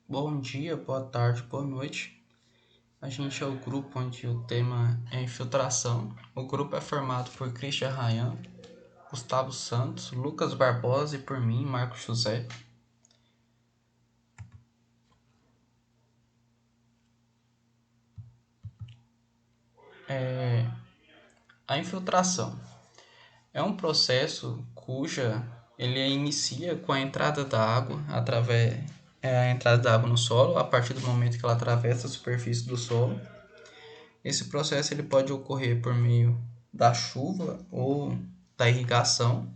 Bom dia, boa tarde, boa noite. A gente é o grupo onde o tema é infiltração. O grupo é formado por Christian Rayan, Gustavo Santos, Lucas Barbosa e por mim, Marcos José. A infiltração é um processo cuja ele inicia com a entrada da água através a entrada da água no solo a partir do momento que ela atravessa a superfície do solo. Esse processo ele pode ocorrer por meio da chuva ou da irrigação.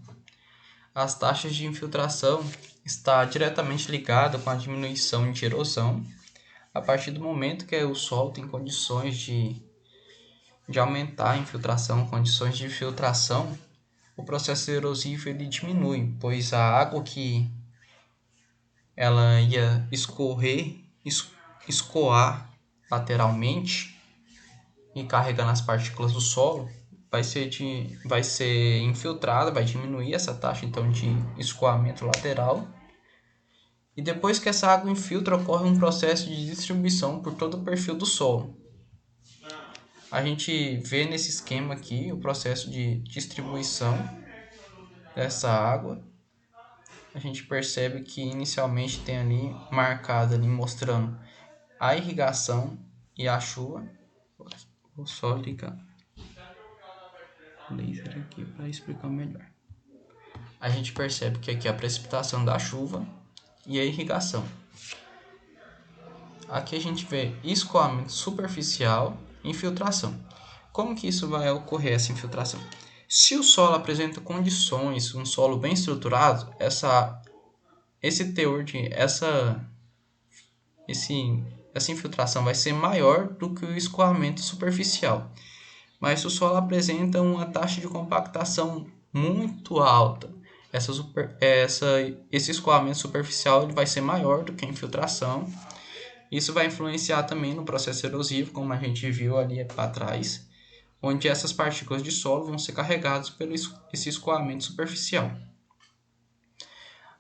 As taxas de infiltração está diretamente ligada com a diminuição de erosão. A partir do momento que o solo tem condições de aumentar a infiltração, condições de filtração, o processo erosivo ele diminui, pois a água que ela ia escoar lateralmente e carregando as partículas do solo, vai ser infiltrada, vai diminuir essa taxa então de escoamento lateral. E depois que essa água infiltra, ocorre um processo de distribuição por todo o perfil do solo. A gente vê nesse esquema aqui o processo de distribuição dessa água. A gente percebe que inicialmente tem ali marcado ali mostrando a irrigação e a chuva. Vou só ligar o laser aqui para explicar melhor. A gente percebe que aqui é a precipitação da chuva e a irrigação. Aqui a gente vê escoamento superficial e infiltração. Como que isso vai ocorrer, essa infiltração? Se o solo apresenta condições, um solo bem estruturado, esse teor de essa infiltração vai ser maior do que o escoamento superficial. Mas se o solo apresenta uma taxa de compactação muito alta, esse escoamento superficial ele vai ser maior do que a infiltração. Isso vai influenciar também no processo erosivo, como a gente viu ali para trás, onde essas partículas de solo vão ser carregadas pelo esse escoamento superficial.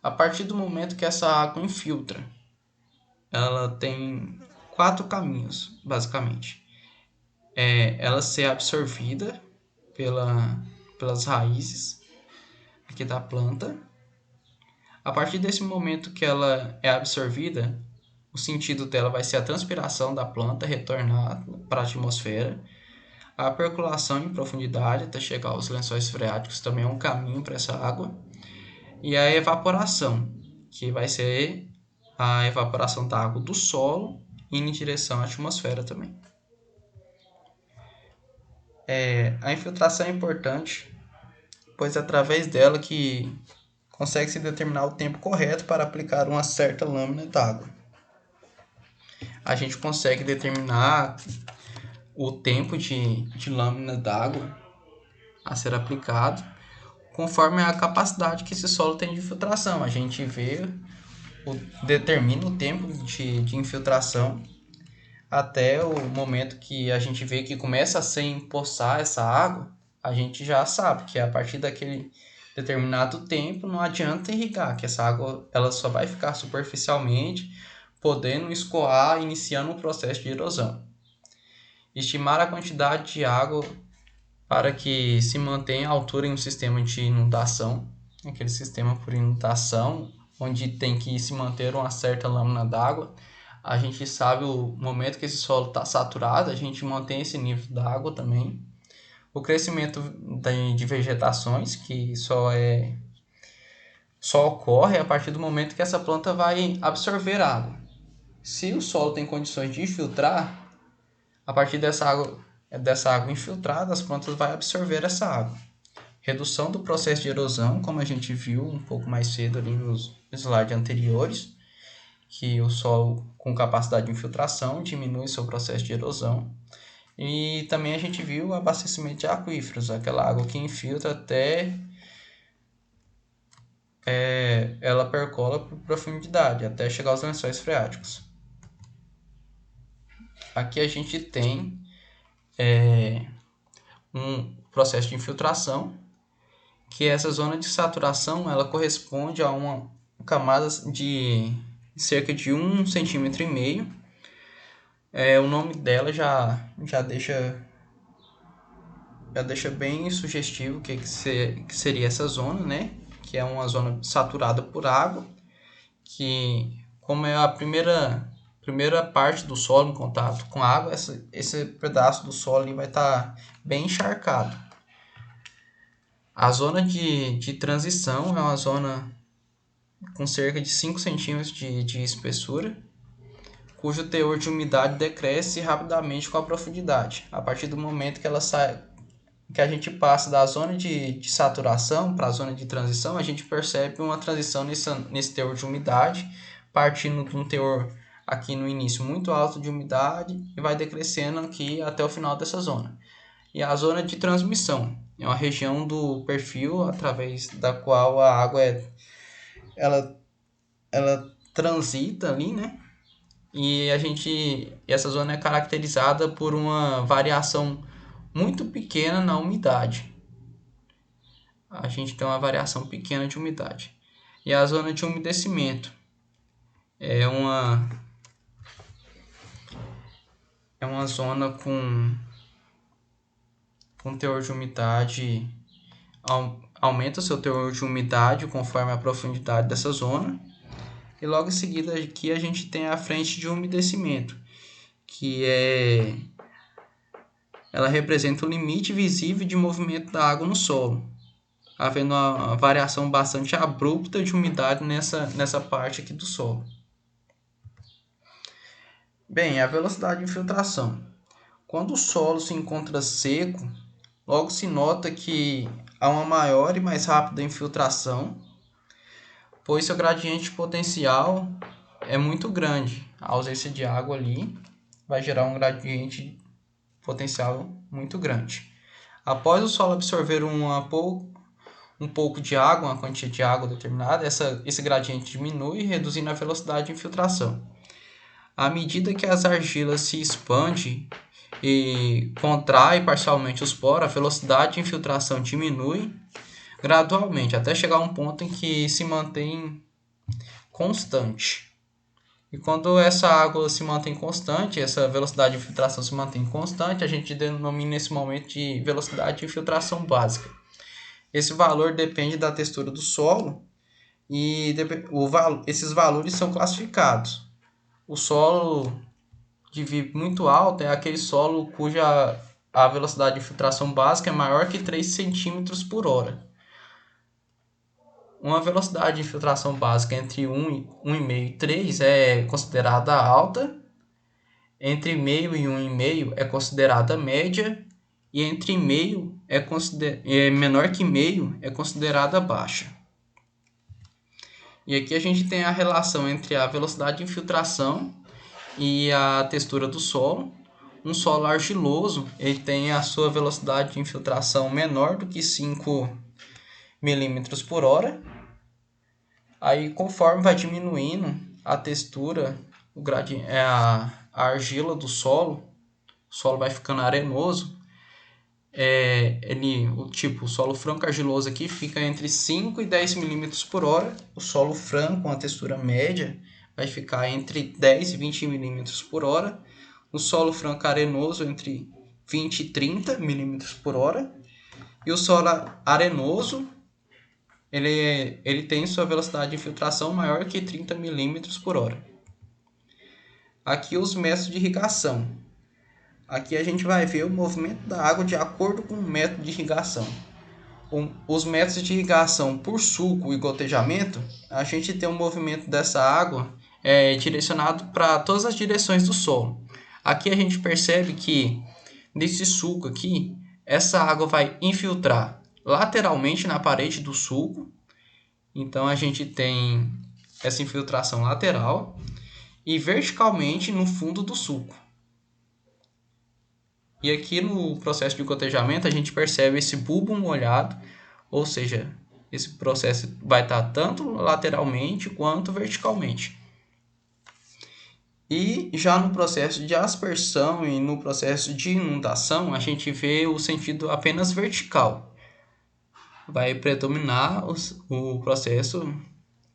A partir do momento que essa água infiltra, ela tem 4 caminhos, basicamente. Ela ser absorvida pelas raízes aqui da planta. A partir desse momento que ela é absorvida, o sentido dela vai ser a transpiração da planta retornar para a atmosfera. A percolação em profundidade até chegar aos lençóis freáticos também é um caminho para essa água. E a evaporação, que vai ser a evaporação da água do solo indo em direção à atmosfera também. A infiltração é importante, pois é através dela que consegue-se determinar o tempo correto para aplicar uma certa lâmina d'água. A gente consegue determinar o tempo de lâmina d'água a ser aplicado conforme a capacidade que esse solo tem de infiltração. A gente determina o tempo de infiltração até o momento que a gente vê que começa a se empoçar essa água. A gente já sabe que a partir daquele determinado tempo não adianta irrigar, que essa água ela só vai ficar superficialmente, podendo escoar, iniciando um processo de erosão. Estimar a quantidade de água para que se mantenha a altura em um sistema de inundação, aquele sistema por inundação, onde tem que se manter uma certa lâmina d'água. A gente sabe o momento que esse solo está saturado, a gente mantém esse nível d'água também. O crescimento de vegetações, que só ocorre a partir do momento que essa planta vai absorver água. Se o solo tem condições de infiltrar, a partir dessa água infiltrada, as plantas vão absorver essa água. Redução do processo de erosão, como a gente viu um pouco mais cedo ali nos slides anteriores, que o solo com capacidade de infiltração diminui seu processo de erosão. E também a gente viu o abastecimento de aquíferos, aquela água que infiltra até ela percola por profundidade, até chegar aos lençóis freáticos. Aqui a gente tem um processo de infiltração, que essa zona de saturação ela corresponde a uma camada de cerca de 1,5 cm. O nome dela já deixa bem sugestivo o que seria essa zona, né? Que é uma zona saturada por água, que como é a primeira parte do solo em contato com a água, esse pedaço do solo ali vai estar bem encharcado. A zona de transição é uma zona com cerca de 5 centímetros de espessura, cujo teor de umidade decresce rapidamente com a profundidade. A partir do momento que a gente passa da zona de saturação para a zona de transição, a gente percebe uma transição nesse teor de umidade, partindo de um teor aqui no início muito alto de umidade e vai decrescendo aqui até o final dessa zona. E a zona de transmissão é uma região do perfil através da qual a água ela transita ali, né? E essa zona é caracterizada por uma variação muito pequena na umidade. A gente tem uma variação pequena de umidade. E a zona de umedecimento é uma zona com teor de umidade, aumenta seu teor de umidade conforme a profundidade dessa zona. E logo em seguida aqui a gente tem a frente de umedecimento, que ela representa o limite visível de movimento da água no solo, havendo uma variação bastante abrupta de umidade nessa parte aqui do solo. Bem, a velocidade de infiltração. Quando o solo se encontra seco, logo se nota que há uma maior e mais rápida infiltração, pois seu gradiente potencial é muito grande. A ausência de água ali vai gerar um gradiente potencial muito grande. Após o solo absorver um pouco de água, uma quantia de água determinada, esse gradiente diminui, reduzindo a velocidade de infiltração. À medida que as argilas se expandem e contrai parcialmente os poros, a velocidade de infiltração diminui gradualmente, até chegar a um ponto em que se mantém constante. E quando essa água se mantém constante, essa velocidade de infiltração se mantém constante, a gente denomina esse momento de velocidade de infiltração básica. Esse valor depende da textura do solo e esses valores são classificados. O solo de VIP muito alto é aquele solo cuja a velocidade de infiltração básica é maior que 3 cm por hora. Uma velocidade de infiltração básica entre 1,5 e 3 é considerada alta, entre meio e 1,5 é considerada média, e entre meio menor que meio é considerada baixa. E aqui a gente tem a relação entre a velocidade de infiltração e a textura do solo. Um solo argiloso ele tem a sua velocidade de infiltração menor do que 5 milímetros por hora. Aí, conforme vai diminuindo a textura, a argila do solo, o solo vai ficando arenoso. O solo franco argiloso aqui fica entre 5 e 10 milímetros por hora. O solo franco, com a textura média, vai ficar entre 10 e 20 milímetros por hora. O solo franco arenoso entre 20 e 30 milímetros por hora. E o solo arenoso, ele tem sua velocidade de infiltração maior que 30 milímetros por hora. Aqui os métodos de irrigação. Aqui a gente vai ver o movimento da água de acordo com o método de irrigação. Os métodos de irrigação por suco e gotejamento, a gente tem um movimento dessa água direcionado para todas as direções do solo. Aqui a gente percebe que nesse suco aqui, essa água vai infiltrar lateralmente na parede do suco. Então a gente tem essa infiltração lateral e verticalmente no fundo do suco. E aqui no processo de gotejamento a gente percebe esse bulbo molhado, ou seja, esse processo vai estar tanto lateralmente quanto verticalmente. E já no processo de aspersão e no processo de inundação, a gente vê o sentido apenas vertical. Vai predominar o processo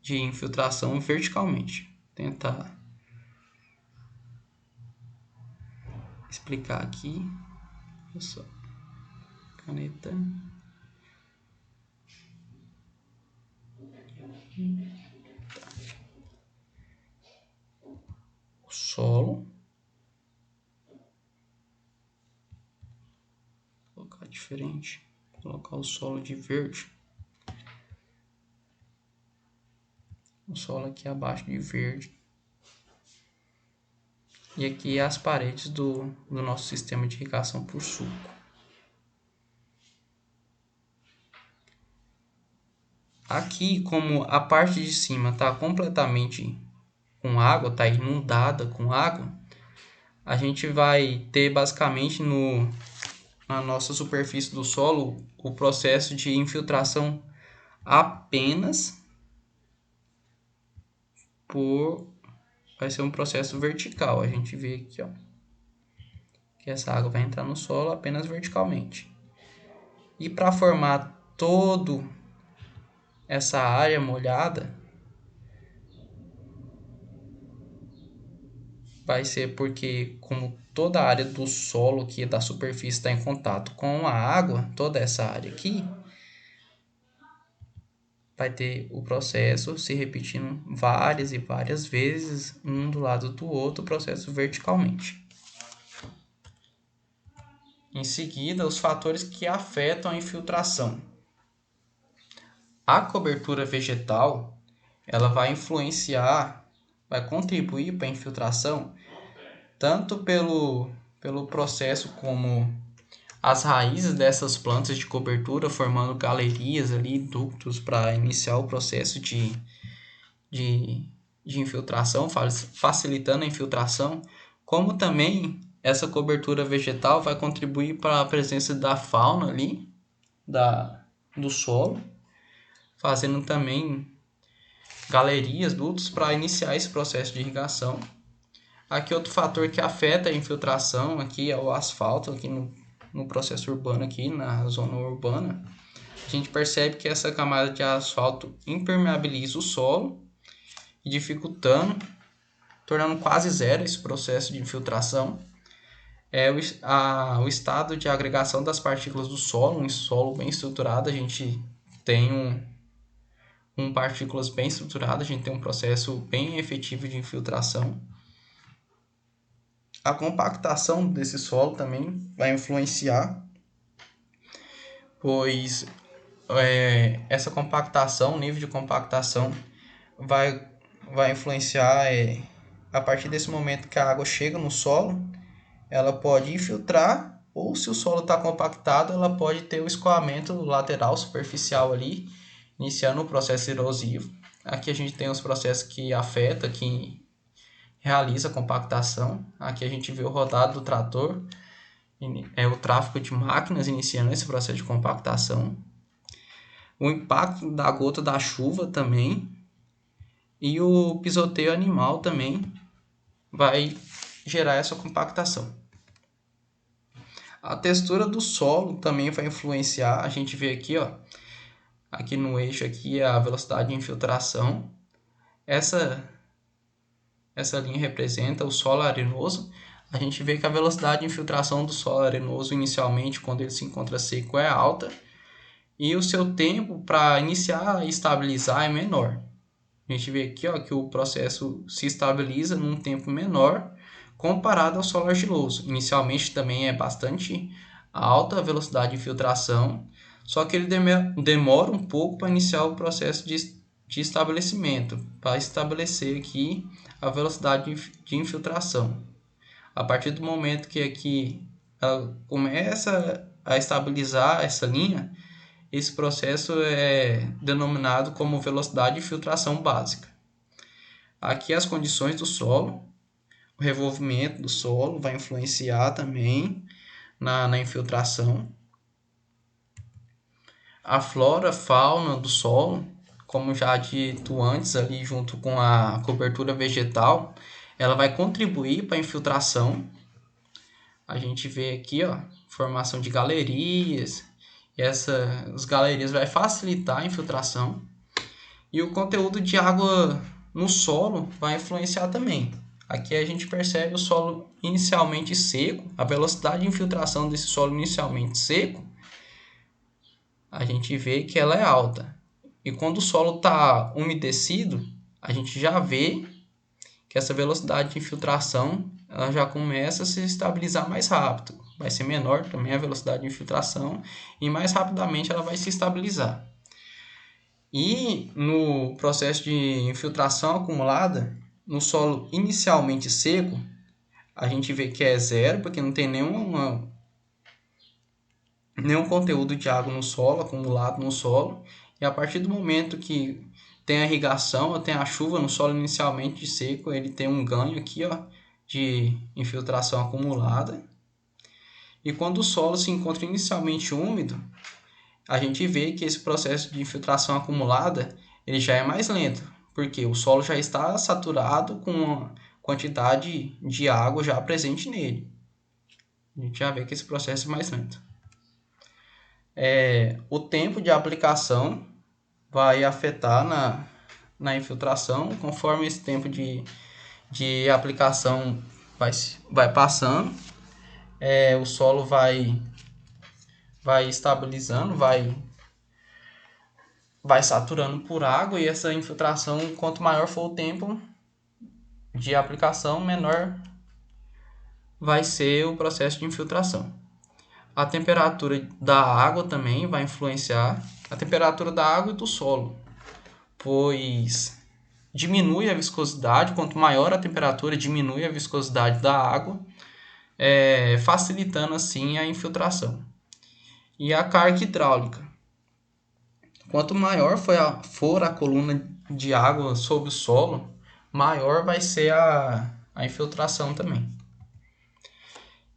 de infiltração verticalmente. tentar explicar aqui. Olha só. Caneta. O solo. Vou colocar diferente. Vou colocar o solo de verde. O solo aqui abaixo de verde. E aqui as paredes do nosso sistema de irrigação por suco. Aqui, como a parte de cima está completamente com água, está inundada com água, a gente vai ter basicamente na nossa superfície do solo o processo de infiltração apenas vai ser um processo vertical. A gente vê aqui, ó, que essa água vai entrar no solo apenas verticalmente. E para formar todo essa área molhada, vai ser porque, como toda a área do solo aqui da superfície está em contato com a água, toda essa área aqui vai ter o processo se repetindo várias e várias vezes, um do lado do outro, o processo verticalmente. Em seguida, os fatores que afetam a infiltração. A cobertura vegetal, ela vai influenciar, vai contribuir para a infiltração, tanto pelo processo como as raízes dessas plantas de cobertura formando galerias ali, ductos para iniciar o processo de infiltração, facilitando a infiltração, como também essa cobertura vegetal vai contribuir para a presença da fauna ali, do solo, fazendo também galerias, dutos para iniciar esse processo de irrigação. Aqui outro fator que afeta a infiltração aqui é o asfalto, aqui no processo urbano, aqui na zona urbana. A gente percebe que essa camada de asfalto impermeabiliza o solo, dificultando, tornando quase zero esse processo de infiltração. O estado de agregação das partículas do solo, um solo bem estruturado, a gente tem partículas bem estruturadas, a gente tem um processo bem efetivo de infiltração. A compactação desse solo também vai influenciar, pois essa compactação, o nível de compactação vai influenciar a partir desse momento que a água chega no solo, ela pode infiltrar, ou se o solo está compactado, ela pode ter o escoamento lateral superficial ali, iniciando o processo erosivo. Aqui a gente tem os processos que afetam, que realiza a compactação. Aqui a gente vê o rodado do trator, o tráfego de máquinas iniciando esse processo de compactação. O impacto da gota da chuva também, e o pisoteio animal também vai gerar essa compactação. A textura do solo também vai influenciar. A gente vê aqui, ó, aqui no eixo aqui a velocidade de infiltração. Essa linha representa o solo arenoso. A gente vê que a velocidade de infiltração do solo arenoso inicialmente, quando ele se encontra seco, é alta, e o seu tempo para iniciar e estabilizar é menor. A gente vê aqui, ó, que o processo se estabiliza num tempo menor comparado ao solo argiloso. Inicialmente também é bastante alta a velocidade de infiltração, só que ele demora um pouco para iniciar o processo de estabelecimento, para estabelecer aqui a velocidade de infiltração. A partir do momento que aqui ela começa a estabilizar essa linha, esse processo é denominado como velocidade de filtração básica. Aqui as condições do solo, o revolvimento do solo vai influenciar também na infiltração. A flora, fauna do solo, como já dito antes, ali junto com a cobertura vegetal, ela vai contribuir para a infiltração. A gente vê aqui, ó, formação de galerias, e essas galerias vai facilitar a infiltração. E o conteúdo de água no solo vai influenciar também. Aqui a gente percebe o solo inicialmente seco, a velocidade de infiltração desse solo inicialmente seco, a gente vê que ela é alta. E quando o solo está umedecido, a gente já vê que essa velocidade de infiltração ela já começa a se estabilizar mais rápido. Vai ser menor também a velocidade de infiltração e mais rapidamente ela vai se estabilizar. E no processo de infiltração acumulada, no solo inicialmente seco, a gente vê que é zero, porque não tem nenhum conteúdo de água no solo, acumulado no solo. E a partir do momento que tem a irrigação ou tem a chuva no solo inicialmente seco, ele tem um ganho aqui, ó, de infiltração acumulada. E quando o solo se encontra inicialmente úmido, a gente vê que esse processo de infiltração acumulada ele já é mais lento, porque o solo já está saturado com a quantidade de água já presente nele. A gente já vê que esse processo é mais lento. O tempo de aplicação vai afetar na infiltração, conforme esse tempo de aplicação vai passando, o solo vai estabilizando, vai saturando por água, e essa infiltração, quanto maior for o tempo de aplicação, menor vai ser o processo de infiltração. A temperatura da água também vai influenciar, a temperatura da água e do solo, pois diminui a viscosidade, quanto maior a temperatura, diminui a viscosidade da água, facilitando assim a infiltração. E a carga hidráulica. Quanto maior for a coluna de água sobre o solo, maior vai ser a infiltração também.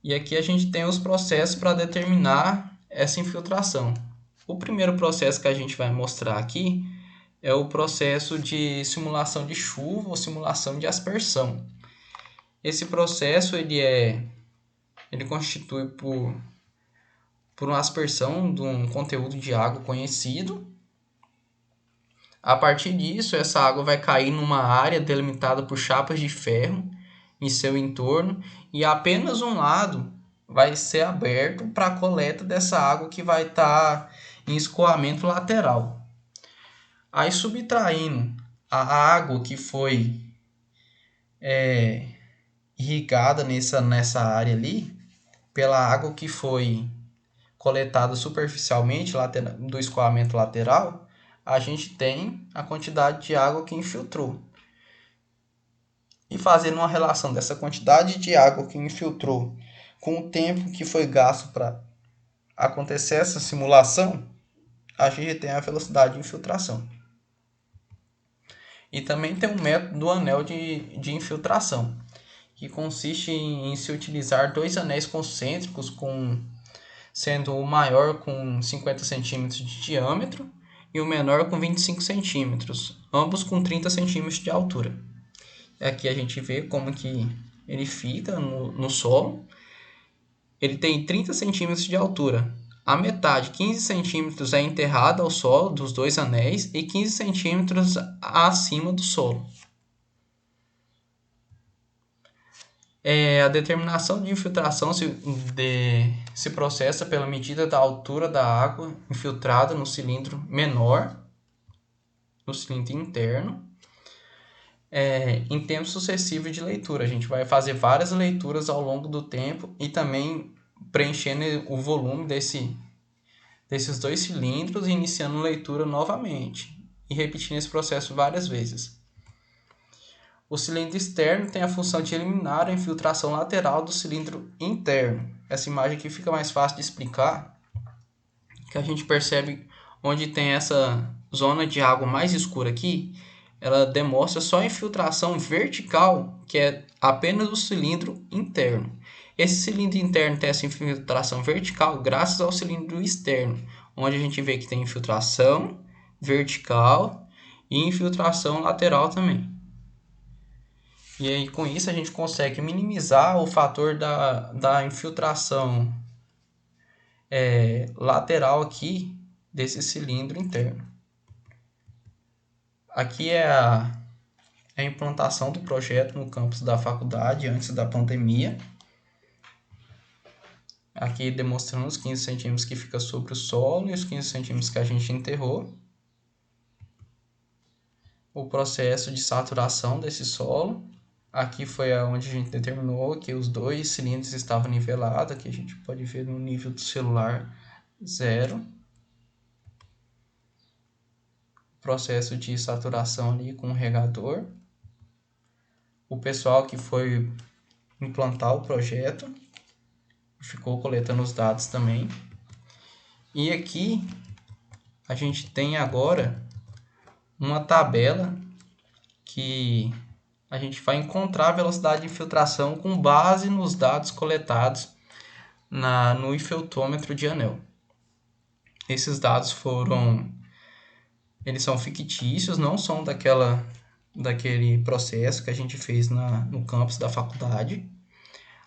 E aqui a gente tem os processos para determinar essa infiltração. O primeiro processo que a gente vai mostrar aqui é o processo de simulação de chuva ou simulação de aspersão. Esse processo ele constitui por uma aspersão de um conteúdo de água conhecido. A partir disso, essa água vai cair numa área delimitada por chapas de ferro em seu entorno, e apenas um lado vai ser aberto para a coleta dessa água que vai estar em escoamento lateral. Aí, subtraindo a água que foi irrigada nessa área ali, pela água que foi coletada superficialmente do escoamento lateral, a gente tem a quantidade de água que infiltrou. E fazendo uma relação dessa quantidade de água que infiltrou com o tempo que foi gasto para acontecer essa simulação, a gente tem a velocidade de infiltração. E também tem um método do anel de infiltração, que consiste em se utilizar dois anéis concêntricos, sendo o maior com 50 centímetros de diâmetro e o menor com 25 centímetros, ambos com 30 centímetros de altura. Aqui a gente vê como que ele fica no solo. Ele tem 30 centímetros de altura. A metade, 15 centímetros, é enterrada ao solo dos dois anéis e 15 centímetros acima do solo. A determinação de infiltração se processa pela medida da altura da água infiltrada no cilindro menor, no cilindro interno, em tempo sucessivo de leitura. A gente vai fazer várias leituras ao longo do tempo e também preenchendo o volume desses dois cilindros e iniciando leitura novamente e repetindo esse processo várias vezes. O cilindro externo tem a função de eliminar a infiltração lateral do cilindro interno. Essa imagem aqui fica mais fácil de explicar, que a gente percebe onde tem essa zona de água mais escura aqui, ela demonstra só a infiltração vertical, que é apenas do cilindro interno. Esse cilindro interno tem essa infiltração vertical graças ao cilindro externo, onde a gente vê que tem infiltração vertical e infiltração lateral também. E aí, com isso, a gente consegue minimizar o fator da infiltração lateral aqui desse cilindro interno. Aqui é a implantação do projeto no campus da faculdade antes da pandemia. Aqui demonstrando os 15 centímetros que fica sobre o solo e os 15 centímetros que a gente enterrou. O processo de saturação desse solo. Aqui foi onde a gente determinou que os dois cilindros estavam nivelados. Aqui a gente pode ver no nível do celular 0. Processo de saturação ali com o regador. O pessoal que foi implantar o projeto ficou coletando os dados também. E aqui a gente tem agora uma tabela que a gente vai encontrar a velocidade de infiltração com base nos dados coletados no infiltrômetro de anel. Esses dados eles são fictícios, não são daquele processo que a gente fez no campus da faculdade.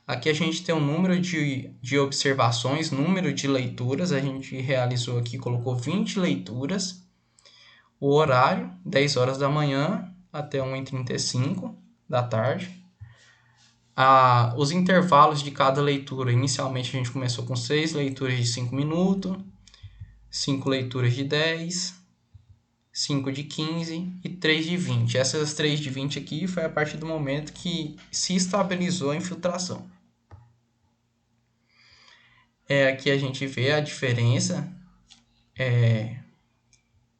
Aqui a gente tem um número de observações, número de leituras, a gente realizou aqui, colocou 20 leituras. O horário, 10 horas da manhã até 1h35 da tarde. Os intervalos de cada leitura, inicialmente a gente começou com 6 leituras de 5 minutos, 5 leituras de 10, 5 de 15 e 3 de 20. Essas 3 de 20 aqui foi a partir do momento que se estabilizou a infiltração. Aqui a gente vê a diferença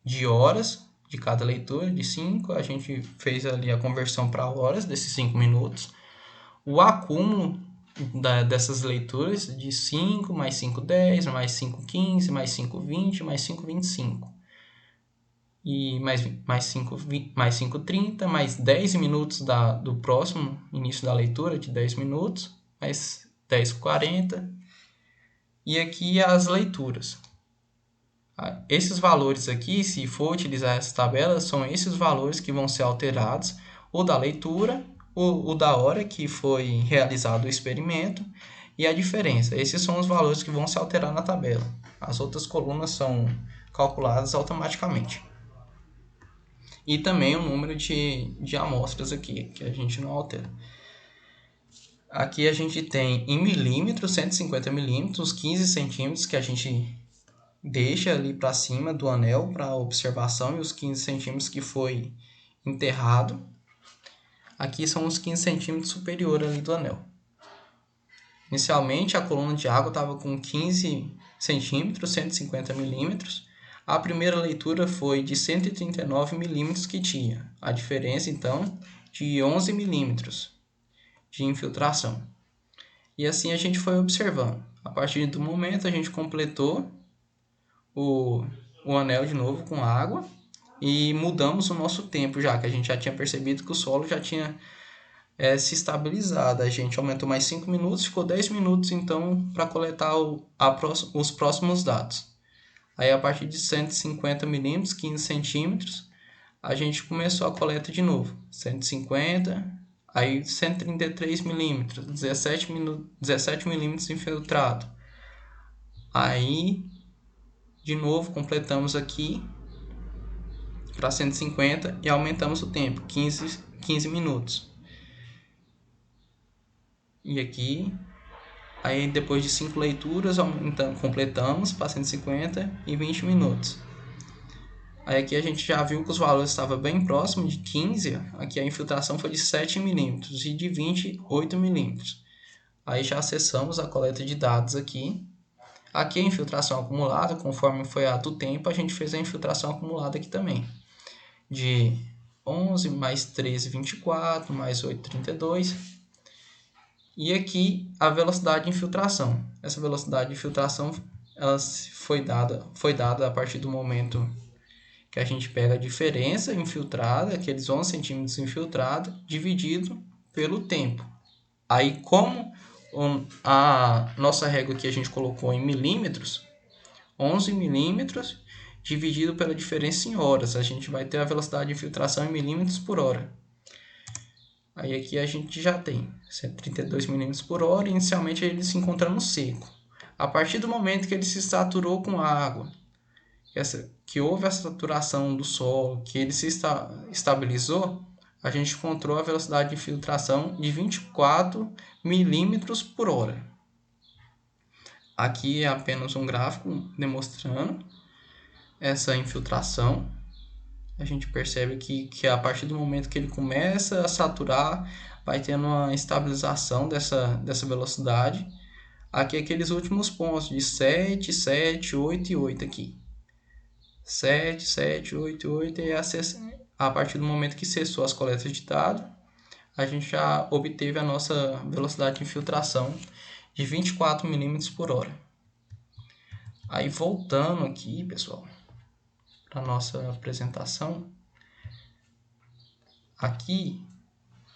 de horas de cada leitura, de 5. A gente fez ali a conversão para horas desses 5 minutos. O acúmulo dessas leituras de 5, mais 5, 10, mais 5, 15, mais 5, 20, mais 5, 25. E mais 5, 30, mais 10 minutos do próximo início da leitura, de 10 minutos, mais 10, 40. E aqui as leituras. Esses valores aqui, se for utilizar essa tabela, são esses valores que vão ser alterados, o da leitura, o da hora que foi realizado o experimento e a diferença. Esses são os valores que vão se alterar na tabela. As outras colunas são calculadas automaticamente. E também o número de amostras aqui, que a gente não altera. Aqui a gente tem em milímetros, 150 milímetros, 15 centímetros que a gente deixa ali para cima do anel para observação e os 15 centímetros que foi enterrado. Aqui são os 15 centímetros superior ali do anel. Inicialmente a coluna de água estava com 15 centímetros, 150 milímetros. A primeira leitura foi de 139 milímetros que tinha. A diferença então de 11 milímetros de infiltração. E assim a gente foi observando. A partir do momento a gente completou o anel de novo com água e mudamos o nosso tempo já, que a gente já tinha percebido que o solo já tinha se estabilizado. A gente aumentou mais 5 minutos, ficou 10 minutos então para coletar os próximos dados. Aí a partir de 150 milímetros, 15 centímetros, a gente começou a coleta de novo. 150, aí 133 milímetros, 17 milímetros infiltrado. Aí, de novo, completamos aqui para 150 e aumentamos o tempo, 15 minutos. E aqui, aí depois de 5 leituras, completamos para 150 e 20 minutos. Aí aqui a gente já viu que os valores estavam bem próximos, de 15, aqui a infiltração foi de 7 milímetros e de 20, 8 milímetros. Aí já acessamos a coleta de dados aqui. Aqui a infiltração acumulada, conforme foi do tempo, a gente fez a infiltração acumulada aqui também. De 11 mais 13, 24, mais 8, 32. E aqui a velocidade de infiltração. Essa velocidade de infiltração ela foi dada a partir do momento que a gente pega a diferença infiltrada, aqueles 11 centímetros infiltrados, dividido pelo tempo. Aí, como a nossa régua aqui a gente colocou em milímetros, 11 milímetros dividido pela diferença em horas, a gente vai ter a velocidade de infiltração em milímetros por hora. Aí aqui a gente já tem 132 milímetros por hora, inicialmente ele se encontrando seco. A partir do momento que ele se saturou com água, que houve a saturação do solo, que ele se estabilizou, a gente encontrou a velocidade de infiltração de 24 milímetros por hora. Aqui é apenas um gráfico demonstrando essa infiltração. A gente percebe que a partir do momento que ele começa a saturar, vai tendo uma estabilização dessa velocidade. Aqui aqueles últimos pontos de 7, 7, 8 e 8 aqui. 7, 7, 8, 8 e a partir do momento que cessou as coletas de dados, a gente já obteve a nossa velocidade de infiltração de 24 milímetros por hora. Aí voltando aqui, pessoal, para a nossa apresentação, aqui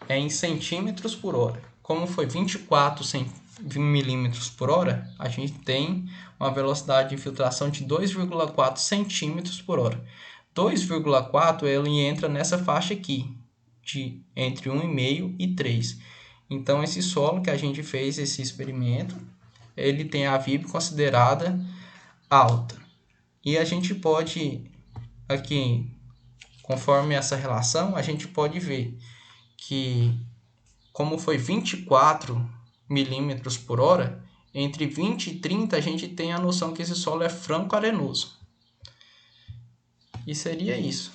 é em centímetros por hora. Como foi 24 milímetros por hora, a gente tem uma velocidade de infiltração de 2,4 centímetros por hora. 2,4 ele entra nessa faixa aqui, de entre 1,5 e 3. Então, esse solo que a gente fez esse experimento, ele tem a VIB considerada alta. E a gente pode, aqui, conforme essa relação, a gente pode ver que, como foi 24 milímetros por hora, entre 20 e 30 a gente tem a noção que esse solo é franco-arenoso. E seria isso.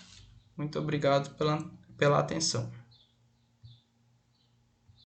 Muito obrigado pela atenção.